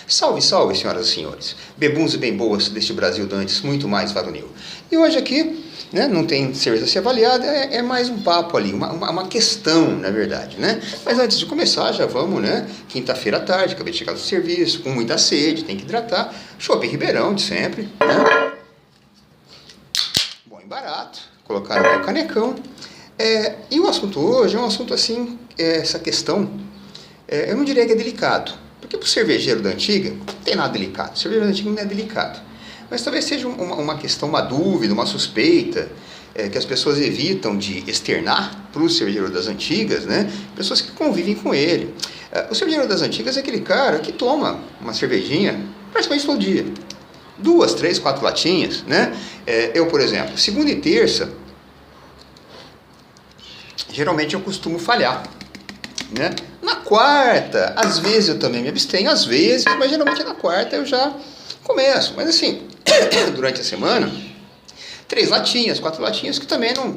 Salve, salve, senhoras e senhores, bebuns e bem boas deste Brasil dantes, muito mais varonil. E hoje aqui, né, não tem cerveja a ser avaliada, é mais um papo ali, uma questão, na verdade, né? Mas antes de começar, já vamos, né? Quinta-feira à tarde, acabei de chegar do serviço, com muita sede, tem que hidratar. Chopp Ribeirão, de sempre, né? Bom e barato, colocar no meu canecão. E o assunto hoje é um assunto assim, essa questão, eu não diria que é delicado, porque para o cervejeiro da antiga não tem nada delicado, o cervejeiro da antiga não é delicado, mas talvez seja uma questão, uma dúvida, uma suspeita, que as pessoas evitam de externar para o cervejeiro das antigas, né? Pessoas que convivem com ele. O cervejeiro das antigas é aquele cara que toma uma cervejinha praticamente todo dia, 2, 3, 4 latinhas, né? Eu, por exemplo, segunda e terça, geralmente eu costumo falhar, né? Na quarta, às vezes eu também me abstenho, às vezes, mas geralmente na quarta eu já começo. Mas assim, durante a semana, 3 latinhas, 4 latinhas, que também não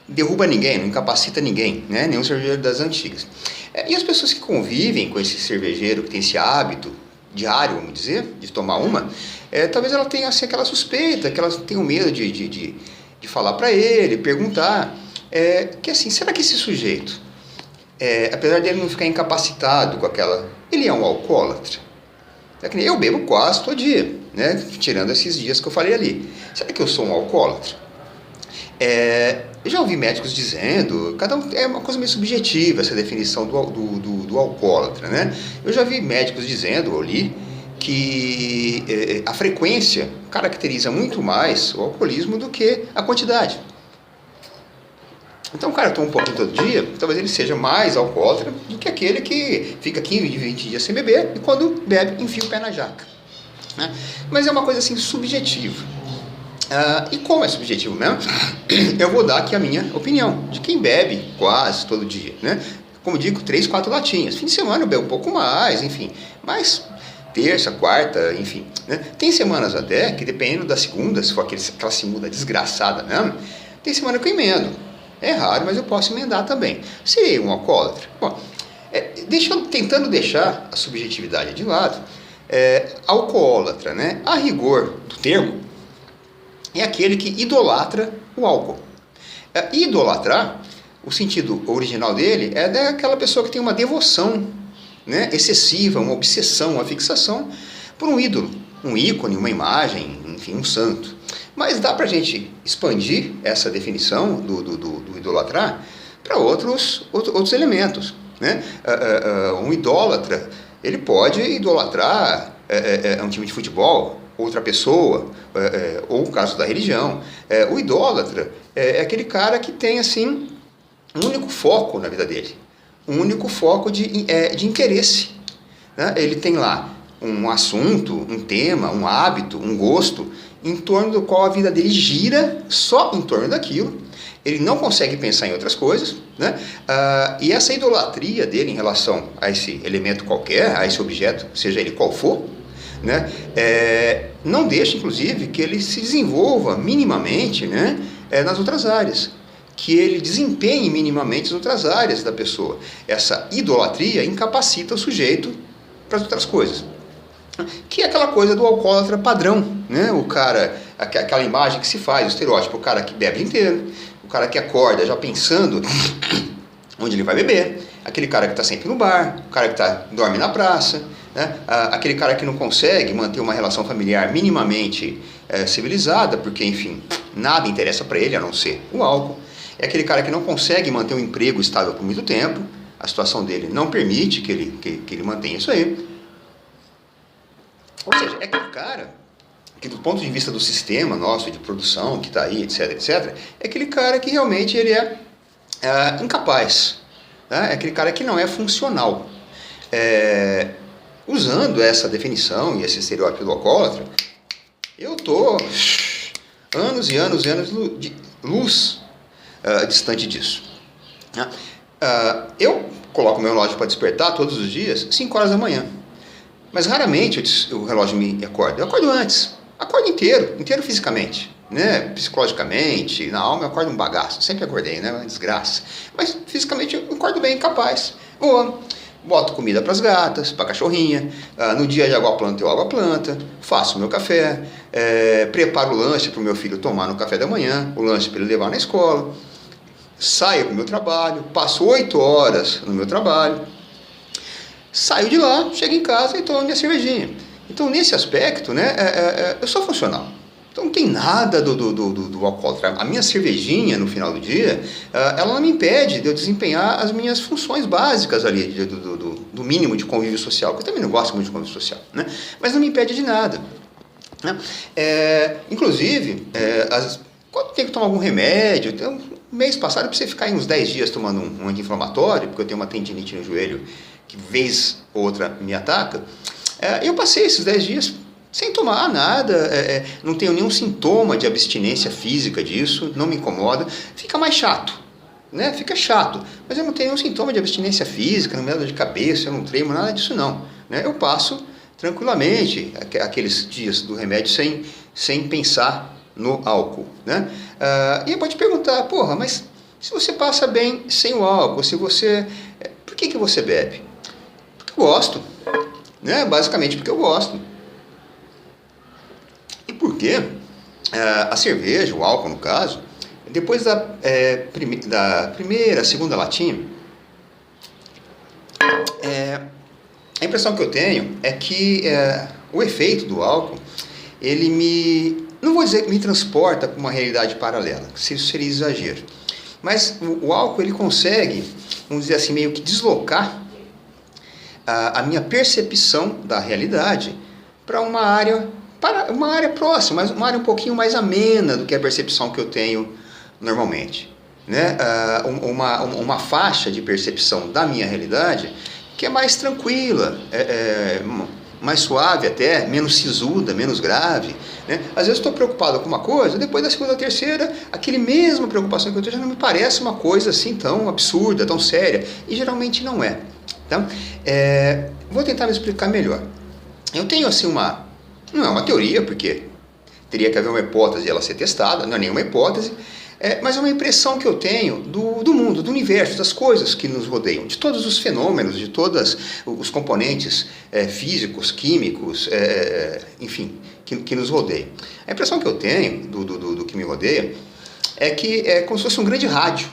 derruba ninguém, não incapacita ninguém, né? Nenhum cervejeiro das antigas. E as pessoas que convivem com esse cervejeiro, que tem esse hábito diário, vamos dizer, de tomar uma, talvez ela tenha assim, aquela suspeita, que elas tenham medo de falar para ele, perguntar. Que assim, será que esse sujeito, apesar dele não ficar incapacitado com aquela, ele é um alcoólatra? Que nem eu bebo quase todo dia, né? Tirando esses dias que eu falei ali. Será que eu sou um alcoólatra? Eu já ouvi médicos dizendo, cada um, é uma coisa meio subjetiva essa definição do alcoólatra, né? Eu já vi médicos dizendo, eu li, que a frequência caracteriza muito mais o alcoolismo do que a quantidade. Então o cara toma um pouquinho todo dia, talvez ele seja mais alcoólatra do que aquele que fica 15, 20 dias sem beber e quando bebe enfia o pé na jaca, né? Mas é uma coisa assim subjetiva. E como é subjetivo mesmo, eu vou dar aqui a minha opinião de quem bebe quase todo dia, né? Como digo, 3, 4 latinhas. Fim de semana eu bebo um pouco mais, enfim, mas terça, quarta, enfim, né? Tem semanas até que, dependendo da segunda, se for aquela segunda desgraçada mesmo, tem semana que eu emendo. É raro, mas eu posso emendar também. Serei um alcoólatra? Bom, tentando deixar a subjetividade de lado, alcoólatra, né? A rigor do termo, é aquele que idolatra o álcool. Idolatrar, o sentido original dele é daquela pessoa que tem uma devoção, né, excessiva, uma obsessão, uma fixação por um ídolo, um ícone, uma imagem, enfim, um santo. Mas dá para a gente expandir essa definição do idolatrar para outros elementos, né? Um idólatra, ele pode idolatrar um time de futebol, outra pessoa, ou o caso da religião. O idólatra é aquele cara que tem assim um único foco na vida dele, um único foco de interesse, né? Ele tem lá um assunto, um tema, um hábito, um gosto, em torno do qual a vida dele gira só em torno daquilo. Ele não consegue pensar em outras coisas, né? E essa idolatria dele em relação a esse elemento qualquer, a esse objeto, seja ele qual for, né? Não deixa, inclusive, que ele se desenvolva minimamente, né? Nas outras áreas, que ele desempenhe minimamente as outras áreas da pessoa. Essa idolatria incapacita o sujeito para as outras coisas, que é aquela coisa do alcoólatra padrão, né? O cara, aquela imagem que se faz, o estereótipo, o cara que bebe inteiro, o cara que acorda já pensando onde ele vai beber, aquele cara que está sempre no bar, o cara que dorme na praça, né? Aquele cara que não consegue manter uma relação familiar minimamente civilizada, porque, enfim, nada interessa para ele a não ser o álcool. É aquele cara que não consegue manter um emprego estável por muito tempo, a situação dele não permite que ele mantenha isso aí. Ou seja, é aquele cara que, do ponto de vista do sistema nosso de produção, que está aí, etc, etc, é aquele cara que realmente ele é incapaz, né? É aquele cara que não é funcional. Usando essa definição e esse estereótipo do alcoólatra, eu estou anos e anos e anos de luz distante disso. Eu coloco meu relógio para despertar todos os dias, 5 horas da manhã. Mas raramente o relógio me acorda. Eu acordo antes. Acordo inteiro fisicamente, né? Psicologicamente, na alma eu acordo um bagaço. Sempre acordei, né? Uma desgraça. Mas fisicamente eu acordo bem, capaz. Boa. boto comida para as gatas, para a cachorrinha, no dia de água à planta eu água à planta, faço meu café, preparo o lanche para o meu filho tomar no café da manhã, o lanche para ele levar na escola, saio para o meu trabalho, passo 8 horas no meu trabalho, saio de lá, chego em casa e tomo minha cervejinha. Então, nesse aspecto, né, eu sou funcional. Então, não tem nada do alcoólatra. A minha cervejinha, no final do dia, ela não me impede de eu desempenhar as minhas funções básicas ali, do mínimo de convívio social, porque eu também não gosto muito de convívio social, né? Mas não me impede de nada. Né? Inclusive, quando tem que tomar algum remédio, então, mês passado eu precisei ficar uns 10 dias tomando um anti-inflamatório, porque eu tenho uma tendinite no joelho que vez ou outra me ataca. Eu passei esses 10 dias sem tomar nada, não tenho nenhum sintoma de abstinência física disso, não me incomoda, fica mais chato, né? Fica chato, mas eu não tenho nenhum sintoma de abstinência física, não me dá dor de cabeça, eu não tremo, nada disso não, né? Eu passo tranquilamente aqueles dias do remédio sem pensar no álcool, né? E pode perguntar, porra, mas se você passa bem sem o álcool, por que você bebe? Porque eu gosto, né? Basicamente porque eu gosto. E por quê? A cerveja, o álcool no caso, depois da primeira, segunda latinha, a impressão que eu tenho é que o efeito do álcool, ele não vou dizer que me transporta para uma realidade paralela, isso seria exagero, mas o álcool ele consegue, vamos dizer assim, meio que deslocar a minha percepção da realidade para uma área próxima, mas uma área um pouquinho mais amena do que a percepção que eu tenho normalmente, né? Uma faixa de percepção da minha realidade que é mais tranquila, mais suave até, menos sisuda, menos grave, né? Às vezes estou preocupado com uma coisa, depois da segunda ou terceira, aquele mesma preocupação que eu tenho já não me parece uma coisa assim tão absurda, tão séria, e geralmente não é. Tá? Vou tentar me explicar melhor. Eu tenho assim não é uma teoria, porque teria que haver uma hipótese e ela ser testada, não é nenhuma hipótese, mas é uma impressão que eu tenho do mundo, do universo, das coisas que nos rodeiam, de todos os fenômenos, de todos os componentes físicos, químicos, enfim, que nos rodeiam. A impressão que eu tenho do que me rodeia é que é como se fosse um grande rádio.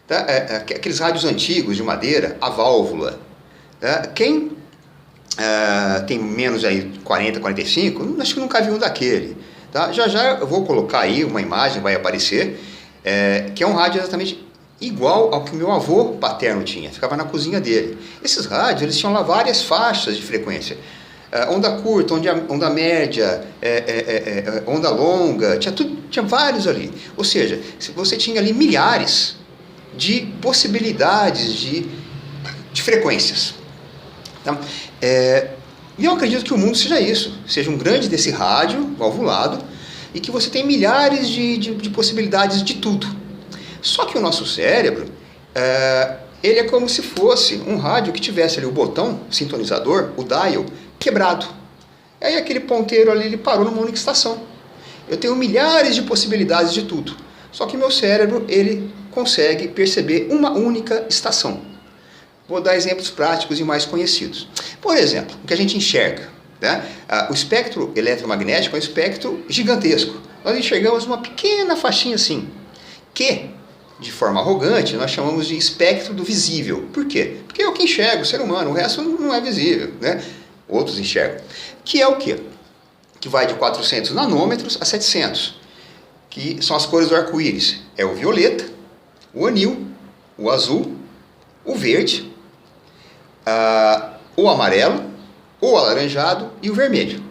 Tá? Aqueles rádios antigos de madeira, a válvula. Tá? Quem tem menos aí 40, 45, acho que nunca viu um daquele. Tá? Já eu vou colocar aí uma imagem, vai aparecer, que é um rádio exatamente igual ao que o meu avô paterno tinha, ficava na cozinha dele. Esses rádios, eles tinham lá várias faixas de frequência. Onda curta, onda média, onda longa, tinha vários ali. Ou seja, você tinha ali milhares de possibilidades de frequências. Tá? E eu acredito que o mundo seja isso, seja um grande desse rádio valvulado e que você tem milhares de possibilidades de tudo. Só que o nosso cérebro, ele é como se fosse um rádio que tivesse ali o botão sintonizador, o dial, quebrado. Aí aquele ponteiro ali, ele parou numa única estação. Eu tenho milhares de possibilidades de tudo. Só que meu cérebro, ele consegue perceber uma única estação. Vou dar exemplos práticos e mais conhecidos. Por exemplo, o que a gente enxerga. Né? O espectro eletromagnético é um espectro gigantesco. Nós enxergamos uma pequena faixinha assim, que, de forma arrogante, nós chamamos de espectro do visível. Por quê? Porque é o que enxerga o ser humano, o resto não é visível. Né? Outros enxergam. Que é o quê? Que vai de 400 nanômetros a 700, que são as cores do arco-íris. É o violeta, o anil, o azul, o verde, o amarelo, o alaranjado e o vermelho.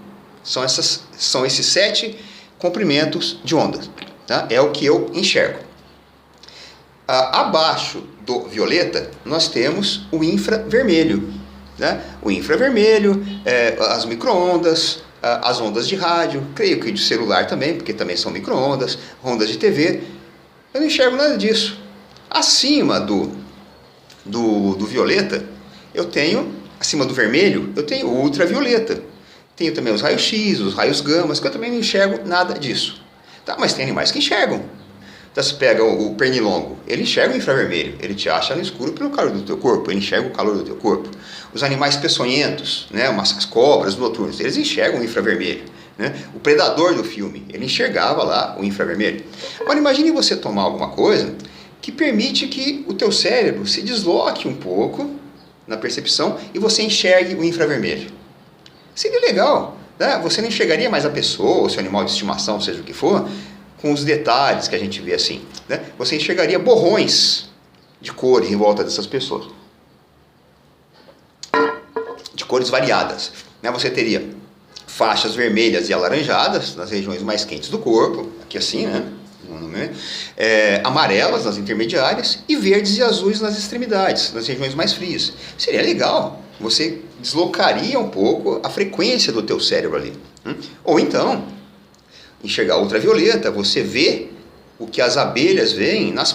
São esses 7 comprimentos de ondas. Tá? É o que eu enxergo. Abaixo do violeta, nós temos o infravermelho. Né? O infravermelho, as micro-ondas, as ondas de rádio, creio que de celular também, porque também são micro-ondas, ondas de TV. Eu não enxergo nada disso. Acima do violeta, eu tenho, acima do vermelho, eu tenho o ultravioleta. Tenho também os raios X, os raios gamas, que eu também não enxergo nada disso. Tá? Mas tem animais que enxergam. Então você pega o pernilongo, ele enxerga o infravermelho, ele te acha no escuro pelo calor do teu corpo, ele enxerga o calor do teu corpo. Os animais peçonhentos, né, as cobras noturnas, eles enxergam o infravermelho. Né? O predador do filme, ele enxergava lá o infravermelho. Agora imagine você tomar alguma coisa que permite que o teu cérebro se desloque um pouco na percepção e você enxergue o infravermelho. Seria legal, né? Você não enxergaria mais a pessoa, o seu animal de estimação, seja o que for, com os detalhes que a gente vê assim. Né? Você enxergaria borrões de cores em volta dessas pessoas. De cores variadas. Né? Você teria faixas vermelhas e alaranjadas nas regiões mais quentes do corpo, aqui assim, né? Amarelas nas intermediárias e verdes e azuis nas extremidades, nas regiões mais frias. Seria legal, você deslocaria um pouco a frequência do teu cérebro ali. Ou então, enxergar ultravioleta, você vê o que as abelhas veem nas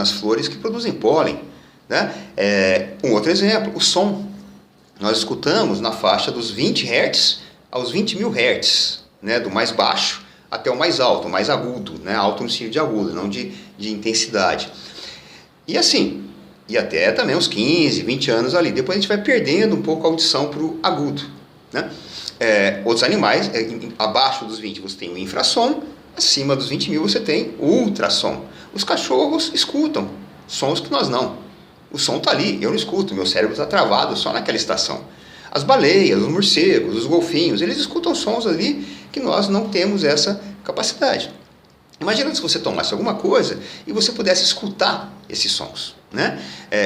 flores que produzem pólen. Né? Um outro exemplo, o som. Nós escutamos na faixa dos 20 Hz aos 20.000 Hz, né? Do mais baixo até o mais alto, o mais agudo, né? Alto no sentido de agudo, não de intensidade. E assim, e até também uns 15, 20 anos ali. Depois a gente vai perdendo um pouco a audição para o agudo. Né? Outros animais, abaixo dos 20 você tem o infrassom, acima dos 20.000 você tem o ultrassom. Os cachorros escutam sons que nós não. O som está ali, eu não escuto, meu cérebro está travado só naquela estação. As baleias, os morcegos, os golfinhos, eles escutam sons ali que nós não temos essa capacidade. Imagina se você tomasse alguma coisa e você pudesse escutar esses sons. Né?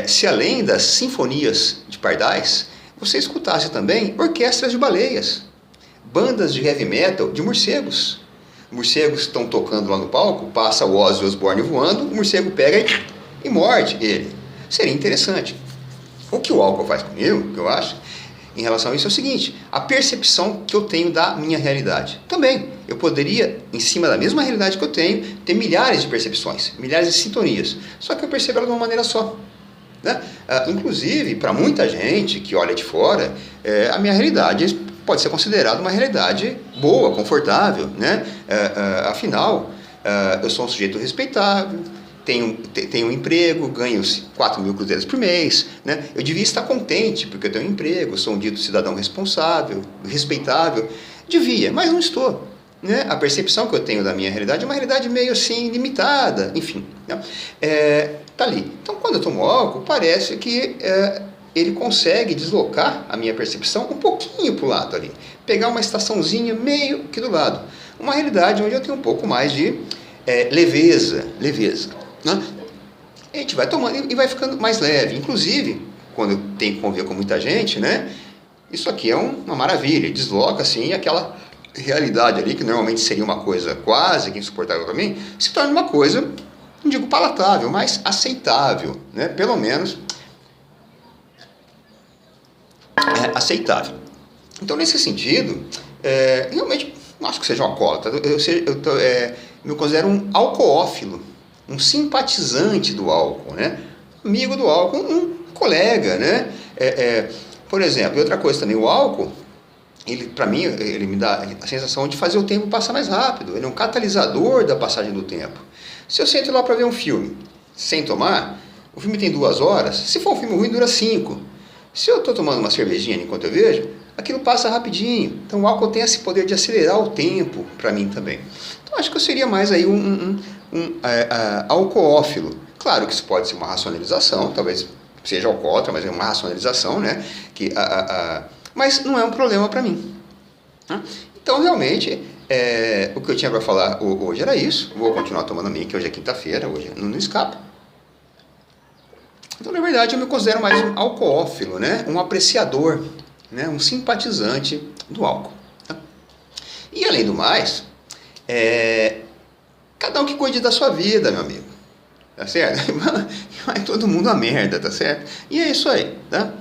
Se além das sinfonias de pardais, você escutasse também orquestras de baleias, bandas de heavy metal de morcegos. Morcegos estão tocando lá no palco, passa o Ozzy Osbourne voando, o morcego pega e morde ele. Seria interessante. O que o álcool faz comigo, que eu acho, em relação a isso é o seguinte: a percepção que eu tenho da minha realidade. Também, eu poderia, em cima da mesma realidade que eu tenho, ter milhares de percepções, milhares de sintonias, só que eu percebo ela de uma maneira só. Né? Inclusive, para muita gente que olha de fora, a minha realidade pode ser considerada uma realidade boa, confortável. Né? Afinal, eu sou um sujeito respeitável, tenho um emprego, ganho 4.000 cruzeiros por mês, né? Eu devia estar contente porque eu tenho um emprego, sou um dito cidadão responsável, respeitável, devia, mas não estou. Né? A percepção que eu tenho da minha realidade é uma realidade meio assim limitada, enfim. Né? Tá ali. Então, quando eu tomo álcool, parece que ele consegue deslocar a minha percepção um pouquinho para o lado ali, pegar uma estaçãozinha meio que do lado, uma realidade onde eu tenho um pouco mais de leveza. Né? A gente vai tomando e vai ficando mais leve. Inclusive, quando eu tenho que conviver com muita gente, né? Isso aqui é uma maravilha. Desloca assim aquela realidade ali, que normalmente seria uma coisa quase que insuportável para mim, se torna uma coisa, não digo palatável, mas aceitável. Né? Pelo menos aceitável. Então, nesse sentido, realmente não acho que seja um alcoólatra. Eu me considero um alcoófilo, um simpatizante do álcool, né? Amigo do álcool, um colega, né? Por exemplo, e outra coisa também, o álcool, para mim, ele me dá a sensação de fazer o tempo passar mais rápido. Ele é um catalisador da passagem do tempo. Se eu sento lá para ver um filme sem tomar, o filme tem 2 horas, se for um filme ruim, dura 5. Se eu estou tomando uma cervejinha enquanto eu vejo, aquilo passa rapidinho. Então o álcool tem esse poder de acelerar o tempo para mim também. Então acho que eu seria mais aí um alcoófilo. Claro que isso pode ser uma racionalização, talvez seja alcoólatra, mas é uma racionalização, né? Mas não é um problema para mim. Né? Então realmente, o que eu tinha para falar hoje era isso. Vou continuar tomando a minha, que hoje é quinta-feira, hoje não escapa. Então, na verdade, eu me considero mais um alcoófilo, né? Um apreciador, né? Um simpatizante do álcool. Tá? E, além do mais, cada um que cuide da sua vida, meu amigo. Tá certo? Vai todo mundo a merda, tá certo? E é isso aí, tá?